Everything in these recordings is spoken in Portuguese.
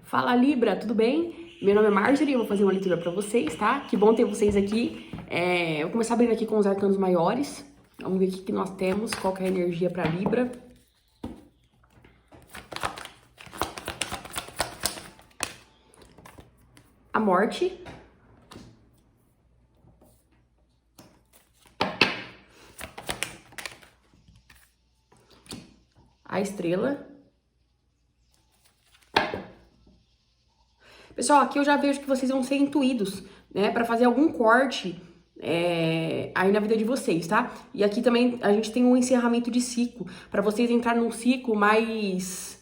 Fala Libra, tudo bem? Meu nome é Marjorie, eu vou fazer uma leitura pra vocês, tá? Que bom ter vocês aqui. Eu vou começar abrindo aqui com os arcanos maiores. Vamos ver o que nós temos, qual que é a energia pra Libra. A morte. A estrela. Pessoal, aqui eu já vejo que vocês vão ser intuídos, né, para fazer algum corte aí na vida de vocês, tá? E aqui também a gente tem um encerramento de ciclo, para vocês entrarem num ciclo mais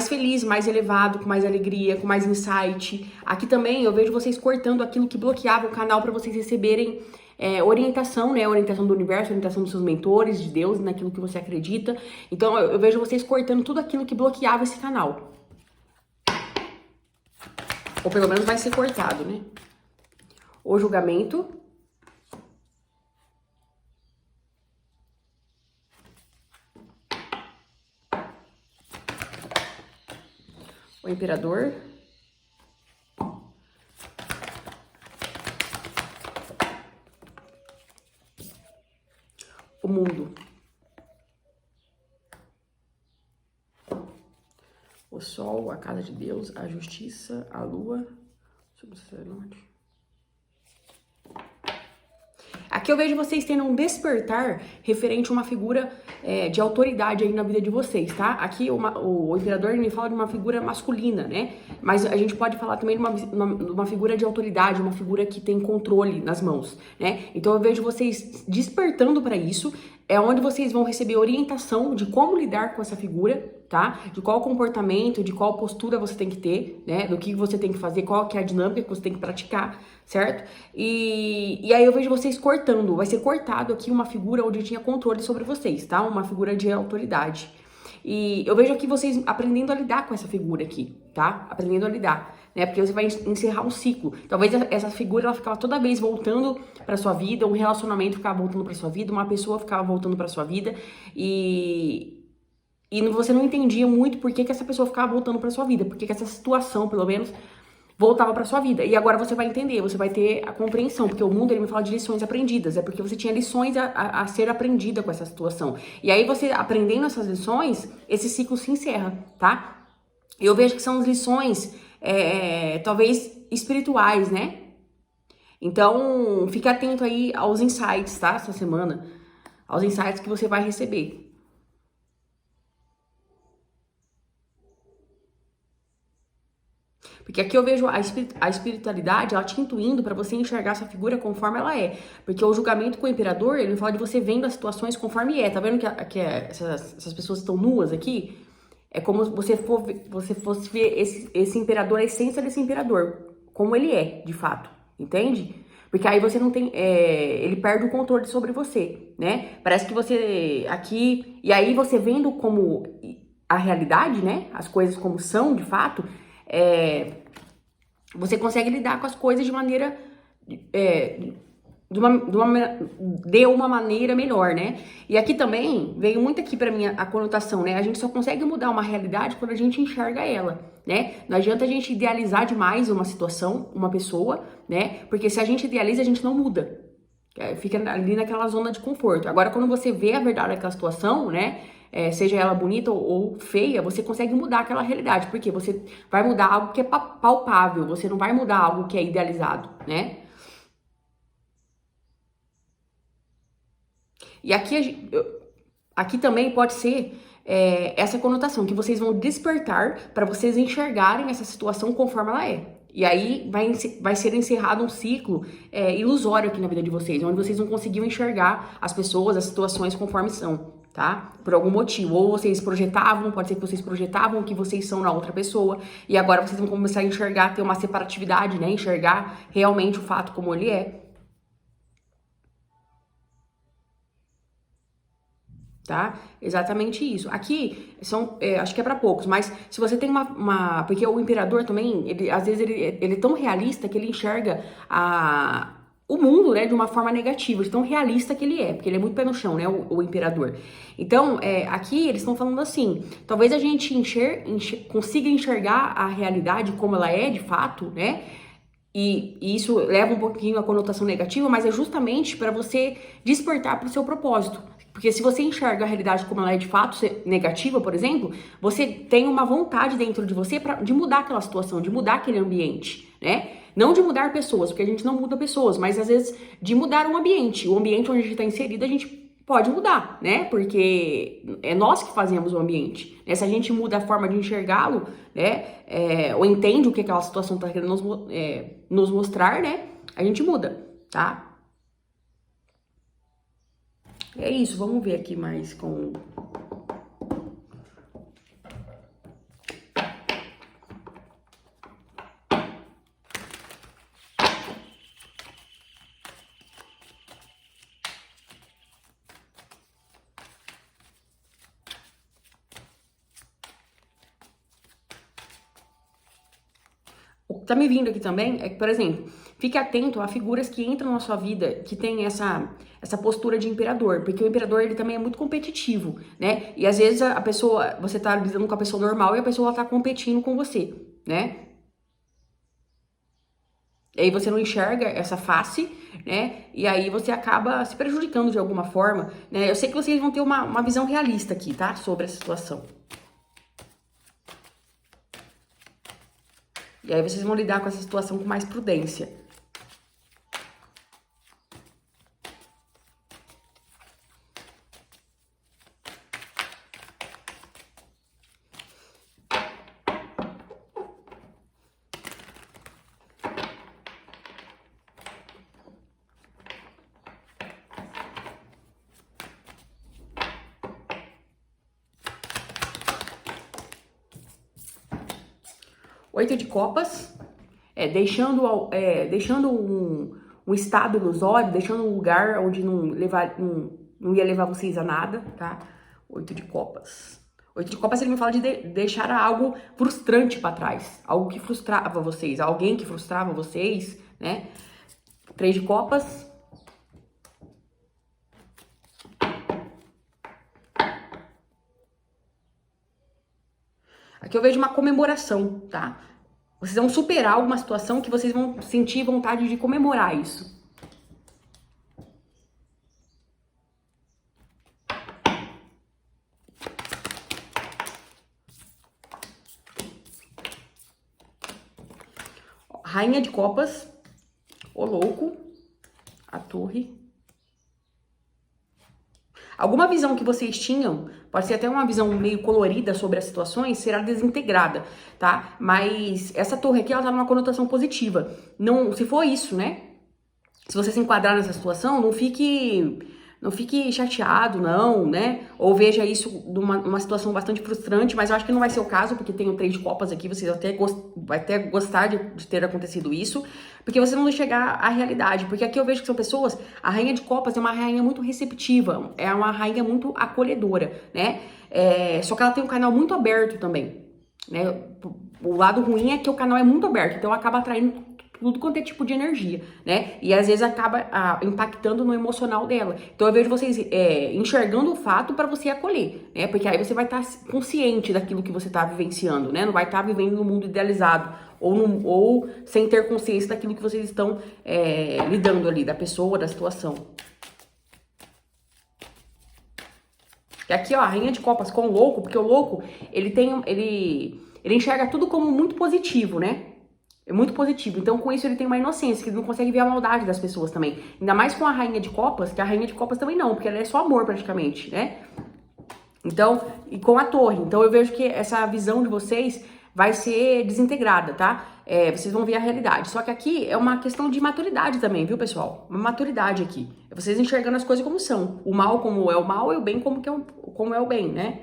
feliz, mais elevado, com mais alegria, com mais insight. Aqui também eu vejo vocês cortando aquilo que bloqueava o canal para vocês receberem orientação, né? Orientação do universo, orientação dos seus mentores, de Deus, naquilo que você acredita. Então eu vejo vocês cortando tudo aquilo que bloqueava esse canal. Ou pelo menos vai ser cortado, né? O julgamento. O imperador. O mundo. O sol, a casa de Deus, a justiça, a lua, sobre o sacerdote. Aqui eu vejo vocês tendo um despertar referente a uma figura de autoridade aí na vida de vocês, tá? Aqui o imperador me fala de uma figura masculina, né? Mas a gente pode falar também de uma figura de autoridade, uma figura que tem controle nas mãos, né? Então eu vejo vocês despertando para isso, é onde vocês vão receber orientação de como lidar com essa figura, tá? De qual comportamento, de qual postura você tem que ter, né? Do que você tem que fazer, qual que é a dinâmica que você tem que praticar, certo? E aí eu vejo vocês cortando, vai ser cortado aqui uma figura onde tinha controle sobre vocês, tá? Uma figura de autoridade. E eu vejo aqui vocês aprendendo a lidar com essa figura aqui, tá? Aprendendo a lidar, né? Porque você vai encerrar um ciclo. Talvez essa figura, ela ficava toda vez voltando pra sua vida, um relacionamento ficava voltando pra sua vida, uma pessoa ficava voltando pra sua vida e você não entendia muito por que essa pessoa ficava voltando pra sua vida, por que essa situação, pelo menos, voltava pra sua vida. E agora você vai entender, você vai ter a compreensão, porque o mundo, ele me fala de lições aprendidas, é porque você tinha lições a ser aprendida com essa situação. E aí você, aprendendo essas lições, esse ciclo se encerra, tá? Eu vejo que são lições, talvez, espirituais, né? Então, fique atento aí aos insights, tá? Essa semana, aos insights que você vai receber. Porque aqui eu vejo a espiritualidade, ela te intuindo para você enxergar essa figura conforme ela é. Porque o julgamento com o imperador, ele fala de você vendo as situações conforme é. Tá vendo que essas pessoas estão nuas aqui? É como se você fosse ver esse imperador, a essência desse imperador. Como ele é, de fato. Entende? Porque aí você não tem... ele perde o controle sobre você, né? Parece que você aqui... E aí você vendo como a realidade, né? As coisas como são, de fato... você consegue lidar com as coisas de maneira de uma maneira melhor, né? E aqui também veio muito aqui pra mim a conotação, né? A gente só consegue mudar uma realidade quando a gente enxerga ela, né? Não adianta a gente idealizar demais uma situação, uma pessoa, né? Porque se a gente idealiza, a gente não muda. Fica ali naquela zona de conforto. Agora, quando você vê a verdade daquela situação, né? Seja ela bonita ou feia, você consegue mudar aquela realidade. Porque você vai mudar algo que é palpável, você não vai mudar algo que é idealizado, né? E aqui também pode ser essa conotação, que vocês vão despertar para vocês enxergarem essa situação conforme ela é. E aí vai ser encerrado um ciclo ilusório aqui na vida de vocês, onde vocês não conseguiam enxergar as pessoas, as situações conforme são, tá? Por algum motivo. Ou vocês projetavam, pode ser que vocês projetavam o que vocês são na outra pessoa, e agora vocês vão começar a enxergar, ter uma separatividade, né? Enxergar realmente o fato como ele é. Tá? Exatamente isso. Aqui são, acho que é para poucos, mas se você tem porque o imperador também, ele às vezes ele é tão realista que ele enxerga o mundo, né, de uma forma negativa, de tão realista que ele é, porque ele é muito pé no chão, né, o imperador. Então, aqui eles estão falando assim, talvez a gente consiga enxergar a realidade como ela é de fato, né, e isso leva um pouquinho a conotação negativa, mas é justamente para você despertar para o seu propósito. Porque se você enxerga a realidade como ela é de fato negativa, por exemplo, você tem uma vontade dentro de você de mudar aquela situação, de mudar aquele ambiente, né? Não de mudar pessoas, porque a gente não muda pessoas, mas às vezes de mudar um ambiente. O ambiente onde a gente está inserido, a gente pode mudar, né? Porque é nós que fazemos o ambiente. Né? Se a gente muda a forma de enxergá-lo, né? Ou entende o que aquela situação está querendo nos mostrar, né? A gente muda, tá? É isso, vamos ver aqui mais com... O que tá me vindo aqui também é que, por exemplo, fique atento a figuras que entram na sua vida que tem essa postura de imperador, porque o imperador ele também é muito competitivo, né? E às vezes a pessoa, você tá lidando com a pessoa normal e a pessoa tá competindo com você, né? E aí você não enxerga essa face, né? E aí você acaba se prejudicando de alguma forma, né? Eu sei que vocês vão ter uma visão realista aqui, tá? Sobre essa situação. E aí vocês vão lidar com essa situação com mais prudência. Oito de copas, deixando um estado ilusório, deixando um lugar onde não ia levar vocês a nada, tá? Oito de copas. Oito de copas ele me fala de deixar algo frustrante para trás, algo que frustrava vocês, alguém que frustrava vocês, né? Três de copas. Aqui eu vejo uma comemoração, tá? Vocês vão superar alguma situação que vocês vão sentir vontade de comemorar isso. Rainha de copas, o louco, a torre. Alguma visão que vocês tinham, pode ser até uma visão meio colorida sobre as situações, será desintegrada, tá? Mas essa torre aqui, ela tá numa conotação positiva. Não, se for isso, né? Se você se enquadrar nessa situação, não fique chateado, não, né? Ou veja isso numa situação bastante frustrante, mas eu acho que não vai ser o caso, porque tem o três de copas aqui, vocês vai até gostar de ter acontecido isso, porque você não vai chegar à realidade, porque aqui eu vejo que são pessoas, a rainha de copas é uma rainha muito receptiva, é uma rainha muito acolhedora, né? Só que ela tem um canal muito aberto também, né? O lado ruim é que o canal é muito aberto, então acaba atraindo tudo quanto é tipo de energia, né? E às vezes acaba impactando no emocional dela. Então eu vejo vocês enxergando o fato para você acolher, né? Porque aí você vai estar consciente daquilo que você está vivenciando, né? Não vai estar vivendo no mundo idealizado ou sem ter consciência daquilo que vocês estão lidando ali, da pessoa, da situação. E aqui, ó, a rainha de copas com o louco, porque o louco, ele enxerga tudo como muito positivo, né? É muito positivo. Então, com isso, ele tem uma inocência, que ele não consegue ver a maldade das pessoas também. Ainda mais com a rainha de copas, que a rainha de copas também não, porque ela é só amor praticamente, né? Então, e com a torre. Então, eu vejo que essa visão de vocês vai ser desintegrada, tá? Vocês vão ver a realidade. Só que aqui é uma questão de maturidade também, viu, pessoal? Uma maturidade aqui. É vocês enxergando as coisas como são. O mal como é o mal e o bem como é o bem, né?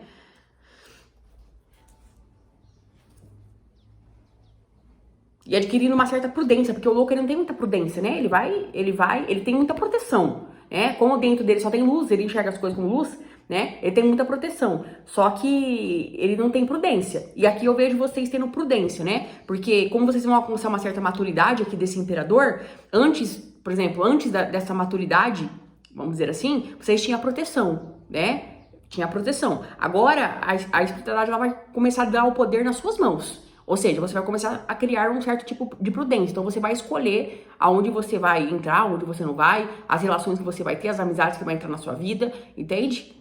E adquirindo uma certa prudência, porque o louco ele não tem muita prudência, né? Ele tem muita proteção, né? Como dentro dele só tem luz, ele enxerga as coisas com luz, né? Ele tem muita proteção, só que ele não tem prudência. E aqui eu vejo vocês tendo prudência, né? Porque como vocês vão alcançar uma certa maturidade aqui desse imperador, antes por exemplo, antes dessa maturidade, vamos dizer assim, vocês tinham a proteção, né? Tinha a proteção. Agora, a espiritualidade ela vai começar a dar o poder nas suas mãos. Ou seja, você vai começar a criar um certo tipo de prudência. Então, você vai escolher aonde você vai entrar, aonde você não vai, as relações que você vai ter, as amizades que vai entrar na sua vida, entende?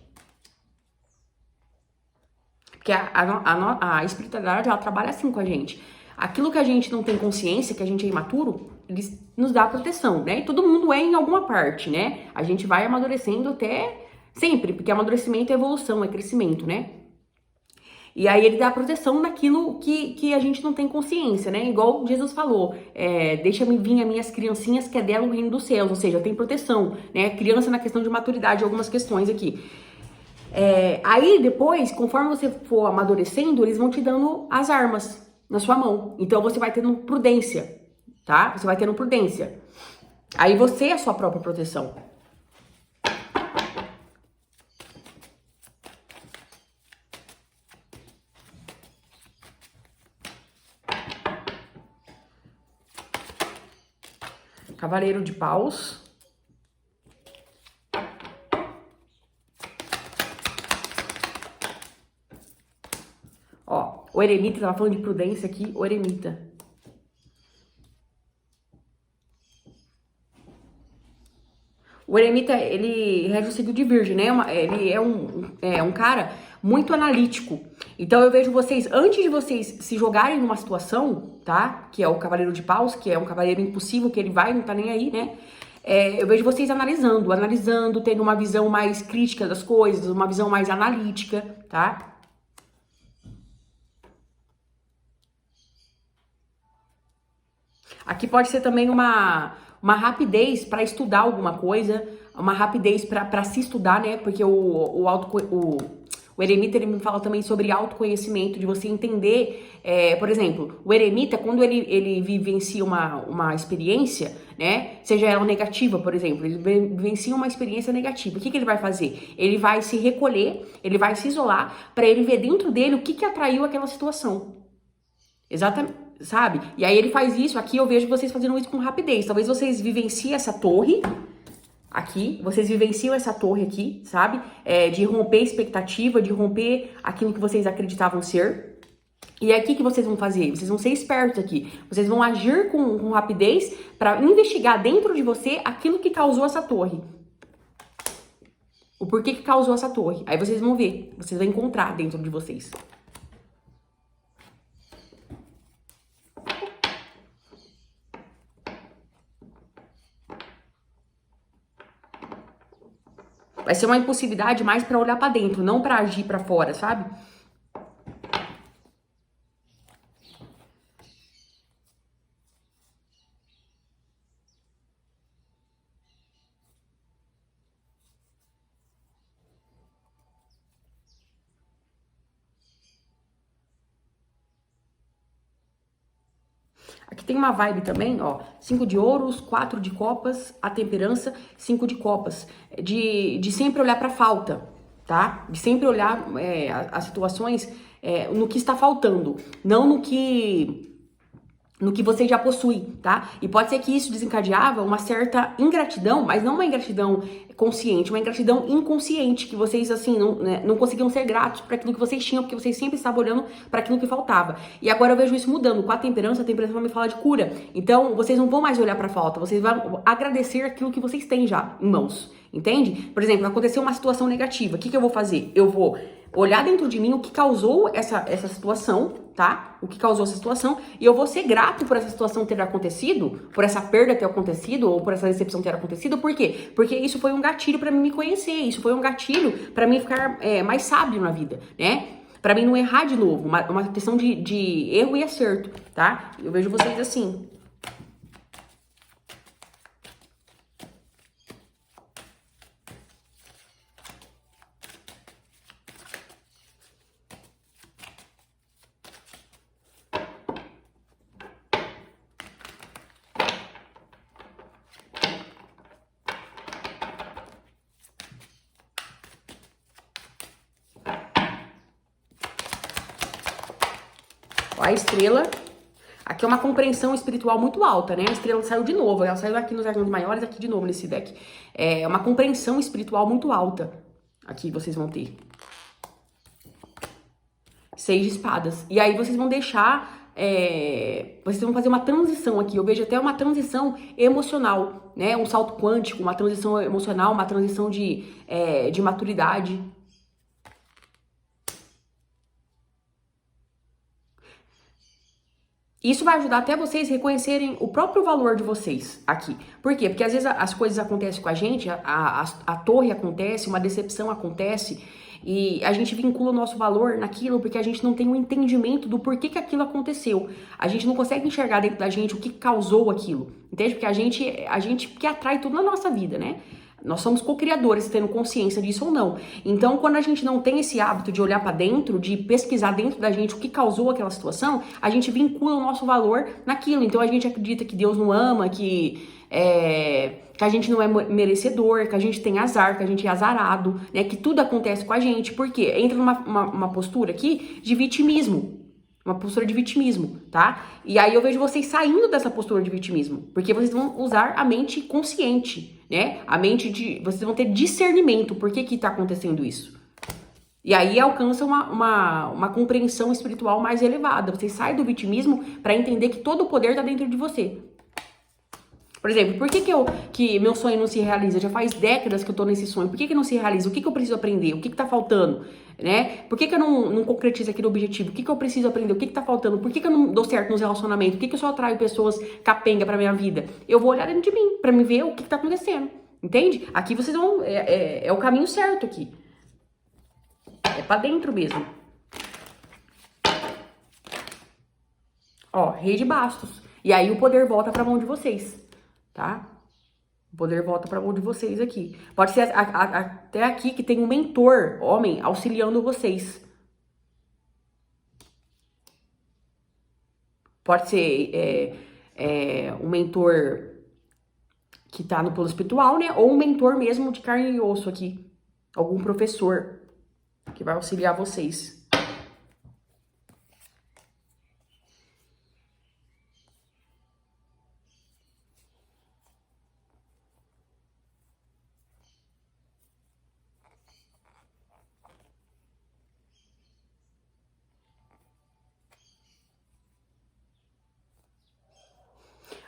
Porque a espiritualidade, ela trabalha assim com a gente. Aquilo que a gente não tem consciência, que a gente é imaturo, ele nos dá proteção, né? E todo mundo é em alguma parte, né? A gente vai amadurecendo até sempre, porque amadurecimento é evolução, é crescimento, né? E aí ele dá proteção naquilo que a gente não tem consciência, né? Igual Jesus falou, deixa-me vir as minhas criancinhas que é dela o reino dos céus, ou seja, tem proteção, né? Criança na questão de maturidade, algumas questões aqui. Aí depois, conforme você for amadurecendo, eles vão te dando as armas na sua mão. Então você vai tendo prudência, tá? Você vai tendo prudência. Aí você é a sua própria proteção. Cavaleiro de Paus. Ó, o eremita, tava falando de prudência aqui, o eremita. O eremita, ele rege o signo de Virgem, né? Ele é um cara muito analítico. Então eu vejo vocês, antes de vocês se jogarem numa situação, tá? Que é o Cavaleiro de Paus, que é um cavaleiro impulsivo, que ele vai, não tá nem aí, né? Eu vejo vocês analisando, tendo uma visão mais crítica das coisas, uma visão mais analítica, tá? Aqui pode ser também uma rapidez para estudar alguma coisa, uma rapidez para se estudar, né? Porque o eremita, ele me fala também sobre autoconhecimento, de você entender, por exemplo, o eremita, quando ele vivencia uma experiência, né? Seja ela negativa, por exemplo, ele vivencia uma experiência negativa. O que ele vai fazer? Ele vai se recolher, ele vai se isolar, para ele ver dentro dele o que atraiu aquela situação. Exatamente, sabe? E aí ele faz isso, aqui eu vejo vocês fazendo isso com rapidez. Talvez vocês vivenciem essa torre aqui, vocês vivenciam essa torre aqui, sabe? De romper expectativa, de romper aquilo que vocês acreditavam ser. E aí o que vocês vão fazer? Vocês vão ser espertos aqui. Vocês vão agir com rapidez para investigar dentro de você aquilo que causou essa torre. O porquê que causou essa torre. Aí vocês vão ver, vocês vão encontrar dentro de vocês. Vai ser uma impulsividade mais pra olhar pra dentro, não pra agir pra fora, sabe? Aqui tem uma vibe também, ó. 5 de ouros, 4 de copas, a temperança, 5 de copas. De sempre olhar pra falta, tá? De sempre olhar as situações no que está faltando, não no que você já possui, tá? E pode ser que isso desencadeava uma certa ingratidão, mas não uma ingratidão consciente, uma ingratidão inconsciente, que vocês, assim, não conseguiam ser gratos para aquilo que vocês tinham, porque vocês sempre estavam olhando para aquilo que faltava. E agora eu vejo isso mudando. Com a temperança vai me falar de cura. Então, vocês não vão mais olhar para falta, vocês vão agradecer aquilo que vocês têm já em mãos, entende? Por exemplo, aconteceu uma situação negativa, o que eu vou fazer? Eu vou olhar dentro de mim o que causou essa situação, tá? O que causou essa situação, e eu vou ser grato por essa situação ter acontecido, por essa perda ter acontecido, ou por essa decepção ter acontecido. Por quê? Porque isso foi um gatilho pra mim me conhecer, isso foi um gatilho pra mim ficar mais sábio na vida, né? Pra mim não errar de novo, uma questão de erro e acerto, tá? Eu vejo vocês assim. Ó, a estrela. Aqui é uma compreensão espiritual muito alta, né? A estrela saiu de novo, ela saiu aqui nos arcanos maiores, aqui de novo nesse deck. É uma compreensão espiritual muito alta. Aqui vocês vão ter 6 de espadas. E aí vocês vão deixar... vocês vão fazer uma transição aqui. Eu vejo até uma transição emocional, né? Um salto quântico, uma transição emocional, uma transição de maturidade. Isso vai ajudar até vocês reconhecerem o próprio valor de vocês aqui. Por quê? Porque às vezes as coisas acontecem com a gente, a torre acontece, uma decepção acontece, e a gente vincula o nosso valor naquilo porque a gente não tem um entendimento do porquê que aquilo aconteceu. A gente não consegue enxergar dentro da gente o que causou aquilo, entende? Porque a gente que atrai tudo na nossa vida, né? Nós somos co-criadores, tendo consciência disso ou não. Então, quando a gente não tem esse hábito de olhar para dentro, de pesquisar dentro da gente o que causou aquela situação, a gente vincula o nosso valor naquilo. Então, a gente acredita que Deus não ama, que a gente não é merecedor, que a gente tem azar, que a gente é azarado, né? Que tudo acontece com a gente. Por quê? Entra numa postura aqui de vitimismo. Uma postura de vitimismo, tá? E aí eu vejo vocês saindo dessa postura de vitimismo, porque vocês vão usar a mente consciente, né? A mente vocês vão ter discernimento, por que tá acontecendo isso? E aí alcança uma compreensão espiritual mais elevada. Vocês saem do vitimismo para entender que todo o poder tá dentro de você. Por exemplo, por que meu sonho não se realiza? Já faz décadas que eu tô nesse sonho. Por que não se realiza? O que eu preciso aprender? O que tá faltando? Né? Por que eu não concretizo aquele objetivo? O que eu preciso aprender? O que tá faltando? Por que eu não dou certo nos relacionamentos? Por que eu só atraio pessoas capenga pra minha vida? Eu vou olhar dentro de mim pra me ver o que tá acontecendo. Entende? Aqui vocês vão... É o caminho certo aqui. É pra dentro mesmo. Ó, Rei de Bastos. E aí o poder volta pra mão de vocês. Tá? O poder volta pra mão de vocês aqui. Pode ser até aqui que tem um mentor, homem, auxiliando vocês. Pode ser um mentor que tá no plano espiritual, né? Ou um mentor mesmo de carne e osso aqui. Algum professor que vai auxiliar vocês.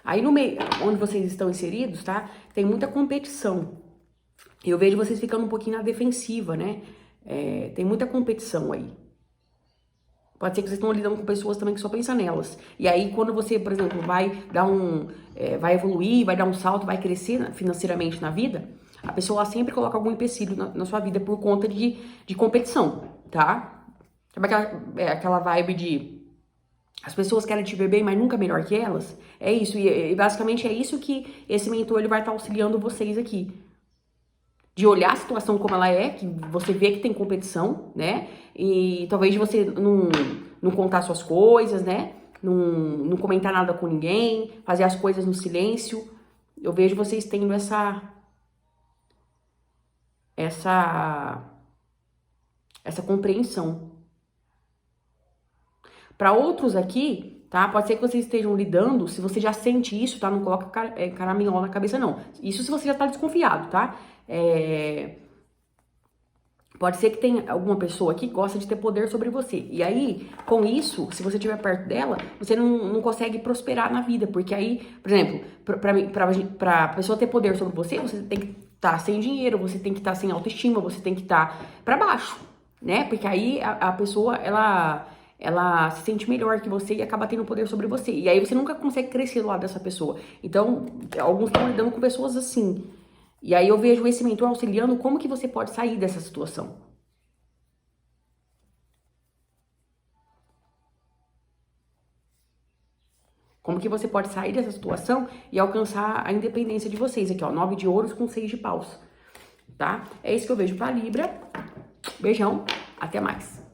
Aí no meio, onde vocês estão inseridos, tá? Tem muita competição. Eu vejo vocês ficando um pouquinho na defensiva, né? Tem muita competição aí. Pode ser que vocês estão lidando com pessoas também que só pensam nelas. E aí, quando você, por exemplo, vai vai evoluir, vai dar um salto, vai crescer financeiramente na vida, a pessoa sempre coloca algum empecilho na sua vida por conta de competição, tá? Sabe aquela vibe de... As pessoas querem te ver bem, mas nunca melhor que elas. É isso, e basicamente é isso que esse mentor ele vai estar auxiliando vocês aqui. De olhar a situação como ela é, que você vê que tem competição, né? E talvez você não contar suas coisas, né? Não comentar nada com ninguém, fazer as coisas no silêncio. Eu vejo vocês tendo essa compreensão. Para outros aqui, tá? Pode ser que vocês estejam lidando, se você já sente isso, tá? Não coloca caraminhola na cabeça, não. Isso se você já tá desconfiado, tá? Pode ser que tenha alguma pessoa que gosta de ter poder sobre você. E aí, com isso, se você estiver perto dela, você não consegue prosperar na vida. Porque aí, por exemplo, pra pessoa ter poder sobre você, você tem que estar sem dinheiro, você tem que estar sem autoestima, você tem que estar pra baixo, né? Porque aí a pessoa, ela se sente melhor que você e acaba tendo poder sobre você. E aí você nunca consegue crescer do lado dessa pessoa. Então, alguns estão lidando com pessoas assim. E aí eu vejo esse mentor auxiliando como que você pode sair dessa situação. Como que você pode sair dessa situação e alcançar a independência de vocês. Aqui, ó, 9 de ouros com 6 de paus. Tá? É isso que eu vejo pra Libra. Beijão, até mais.